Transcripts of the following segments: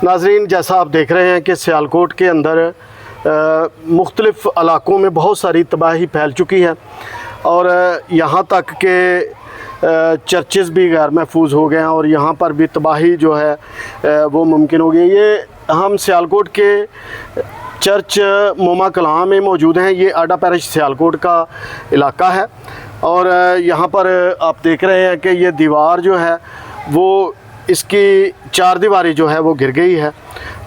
नाजरीन, जैसा आप देख रहे हैं कि सियालकोट के अंदर मुख्तलिफ़ इलाक़ों में बहुत सारी तबाही फैल चुकी है और यहाँ तक के चर्चेज़ भी गैर महफूज हो गए हैं और यहाँ पर भी तबाही जो है वो मुमकिन हो गई। ये हम सियालकोट के चर्च मोमा कलां में मौजूद हैं। ये आडा पैरिश सियालकोट का इलाका है और यहाँ पर आप देख रहे हैं कि ये दीवार जो है वो इसकी चार दीवारी जो है वो गिर गई है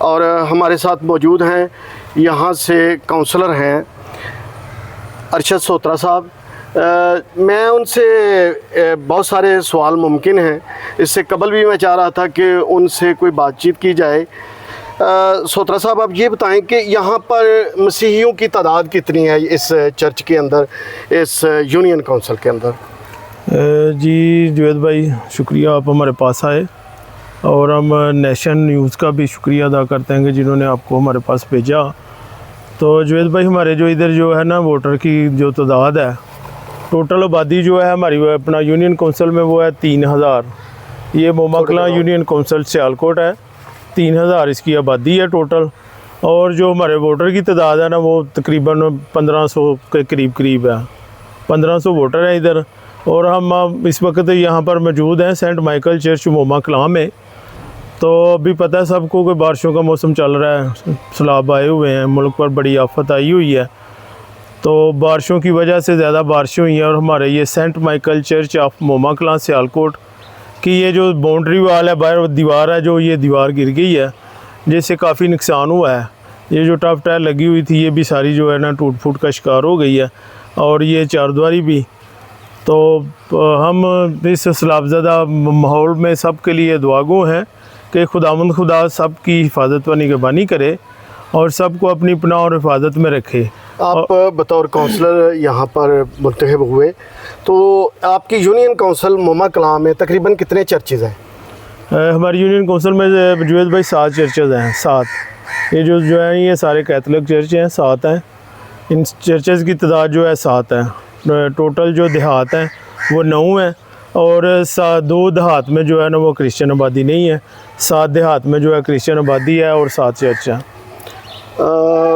और हमारे साथ मौजूद हैं यहाँ से काउंसलर हैं अरशद सोत्रा साहब। मैं उनसे बहुत सारे सवाल मुमकिन हैं, इससे कबल भी मैं चाह रहा था कि उनसे कोई बातचीत की जाए। सोत्रा साहब, आप ये बताएं कि यहाँ पर मसीहियों की तादाद कितनी है इस चर्च के अंदर, इस यूनियन काउंसिल के अंदर? जी जुवेद भाई, शुक्रिया आप हमारे पास आए और हम नेशन न्यूज़ का भी शुक्रिया अदा करते हैं कि जिन्होंने आपको हमारे पास भेजा। तो जुवेद भाई, हमारे जो इधर जो है ना वोटर की जो तादाद है, टोटल आबादी जो है हमारी वो अपना यूनियन काउंसिल में वो है 3000। ये मोमा कलां यूनियन काउंसिल सियालकोट है, 3000 इसकी आबादी है टोटल। और जो हमारे वोटर की तादाद है ना वो तकरीबन 1500 के करीब है, 1500 वोटर है इधर। और हम इस वक्त यहाँ पर मौजूद हैं सेंट माइकल चर्च मोमा कलां में। तो अभी पता है सबको कि बारिशों का मौसम चल रहा है, सैलाब आए हुए हैं, मुल्क पर बड़ी आफत आई हुई है। तो बारिशों की वजह से ज़्यादा बारिशें हुई हैं और हमारे ये Saint Michael Church of Moma Kalan Sialkot की ये जो बाउंड्री वाल है, बाहर दीवार है, जो ये दीवार गिर गई है जिससे काफ़ी नुकसान हुआ है। ये जो टफ टायर लगी हुई थी ये भी सारी जो है ना टूट फूट का शिकार हो गई है और ये चारद्वारी भी। तो हम इस सैलाबज़दा माहौल में सब के लिए दुआगो हैं कि खुदा सब की हिफाजत व निगहबानी करे और सबको अपनी पनाह और हिफाजत में रखे। आप बतौर काउंसलर यहाँ पर मुंतखब हुए, तो आपकी यूनियन काउंसिल मोमा कलां में तकरीबन कितने चर्चेज़ हैं? हमारी यूनियन काउंसिल में जुवेद भाई 7 चर्चेज़ हैं, 7। ये जो है ये सारे कैथलिक चर्च हैं, 7 हैं। इन चर्चेज़ की तादाद जो है 7 है। टोटल जो देहात हैं वो 9 हैं और 2 देहात में जो है ना वो क्रिश्चियन आबादी नहीं है। 7 देहात में जो है क्रिश्चियन आबादी है और 7 चर्च हैं।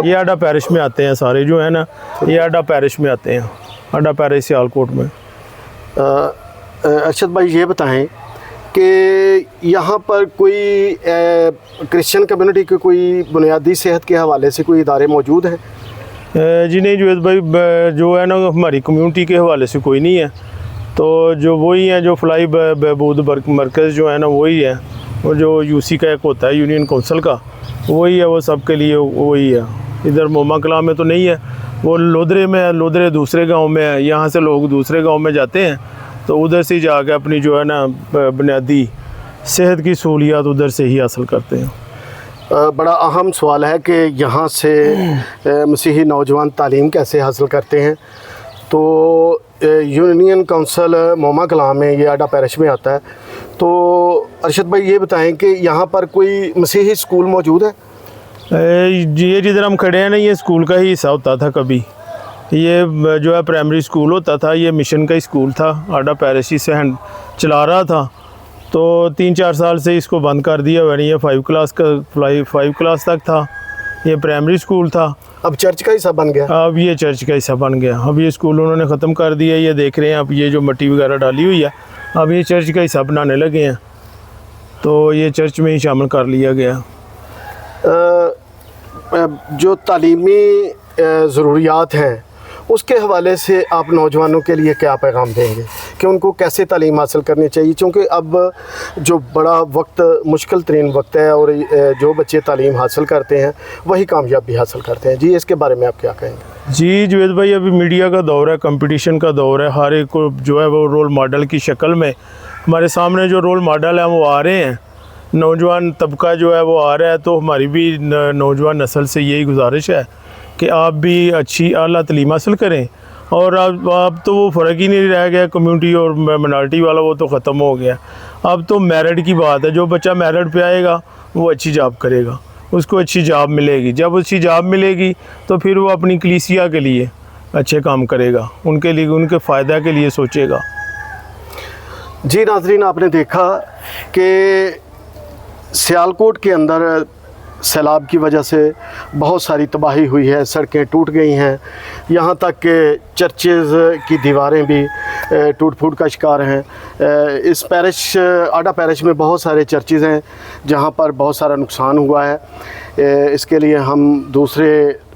ये आडा पैरिश में आते हैं सारे जो है ना, ये आडा पैरिश में आते हैं, आडा पैरिश सियालकोट में। अरशद भाई, ये बताएं कि यहाँ पर कोई क्रिश्चियन कम्युनिटी के कोई बुनियादी सेहत के हवाले से कोई इदारे मौजूद हैं? जी नहीं जुवेद भाई, जो है ना हमारी कम्युनिटी के हवाले से कोई नहीं है। तो जो वही है जो फलाई बहबूद मरकज़ जो है ना वही है, और जो यूसी का एक होता है यूनियन काउंसिल का वही है, वो सब के लिए वही है। इधर मोमा कलां में तो नहीं है, वो लोधरे में है, लोधरे दूसरे गांव में है। यहाँ से लोग दूसरे गांव में जाते हैं तो उधर से जाकर अपनी जो है ना बुनियादी सेहत की सहूलियात उधर से ही हासिल करते हैं। बड़ा अहम सवाल है कि यहाँ से मसीही नौजवान तालीम कैसे हासिल करते हैं। तो यूनियन काउंसिल मोमा कलां में ये आडा पैरिश में आता है। तो अरशद भाई, ये बताएं कि यहाँ पर कोई मसीही स्कूल मौजूद है? ये जिधर हम खड़े हैं ना ये स्कूल का ही हिस्सा होता था कभी। ये जो है प्राइमरी स्कूल होता था, ये मिशन का ही स्कूल था, आडा पैरिश ही से चला रहा था। तो 3-4 साल से इसको बंद कर दिया हुआ। ये 5 क्लास तक था, ये प्राइमरी स्कूल था। अब चर्च का हिस्सा बन गया? अब ये चर्च का हिस्सा बन गया। अब ये स्कूल उन्होंने ख़त्म कर दिया। ये देख रहे हैं अब ये जो मिट्टी वगैरह डाली हुई है, अब ये चर्च का हिस्सा बनाने लगे हैं, तो ये चर्च में ही शामिल कर लिया गया। जो तालीमी ज़रूरियात हैं उसके हवाले से आप नौजवानों के लिए क्या पैगाम देंगे कि उनको कैसे तालीम हासिल करनी चाहिए? क्योंकि अब जो बड़ा वक्त, मुश्किल तरीन वक्त है और जो बच्चे तालीम हासिल करते हैं वही कामयाबी हासिल करते हैं। जी, इसके बारे में आप क्या कहेंगे? जी जुवेद भाई, अभी मीडिया का दौर है, कंपटीशन का दौर है। हर एक को जो है वो रोल मॉडल की शक्ल में हमारे सामने जो रोल मॉडल हैं वो आ रहे हैं, नौजवान तबका जो है वो आ रहा है। तो हमारी भी नौजवान नस्ल से यही गुजारिश है कि आप भी अच्छी आला तालीम हासिल करें। और अब तो वो फ़र्क ही नहीं रह गया कम्युनिटी और माइनॉरिटी वाला, वो तो ख़त्म हो गया। अब तो मेरिट की बात है, जो बच्चा मेरिट पे आएगा वो अच्छी जॉब करेगा, उसको अच्छी जॉब मिलेगी। जब अच्छी जॉब मिलेगी तो फिर वो अपनी कलीसिया के लिए अच्छे काम करेगा, उनके लिए, उनके फ़ायदा के लिए सोचेगा। जी नाज़रीन, आपने देखा कि सियालकोट के अंदर सैलाब की वजह से बहुत सारी तबाही हुई है, सड़कें टूट गई हैं, यहाँ तक कि चर्चेज़ की दीवारें भी टूट फूट का शिकार हैं। इस पैरिश आडा पैरिश में बहुत सारे चर्चेज़ हैं जहाँ पर बहुत सारा नुकसान हुआ है। इसके लिए हम दूसरे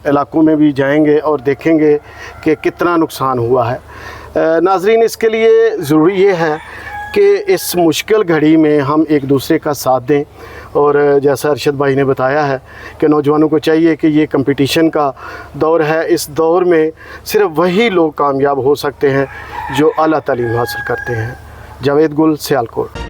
इलाकों में भी जाएंगे और देखेंगे कि कितना नुकसान हुआ है। नाज़रीन, इसके लिए ज़रूरी ये है कि इस मुश्किल घड़ी में हम एक दूसरे का साथ दें, और जैसा अरशद भाई ने बताया है कि नौजवानों को चाहिए कि ये कंपटीशन का दौर है, इस दौर में सिर्फ वही लोग कामयाब हो सकते हैं जो आला तालीम हासिल करते हैं। जावेद गुल, सियालकोट।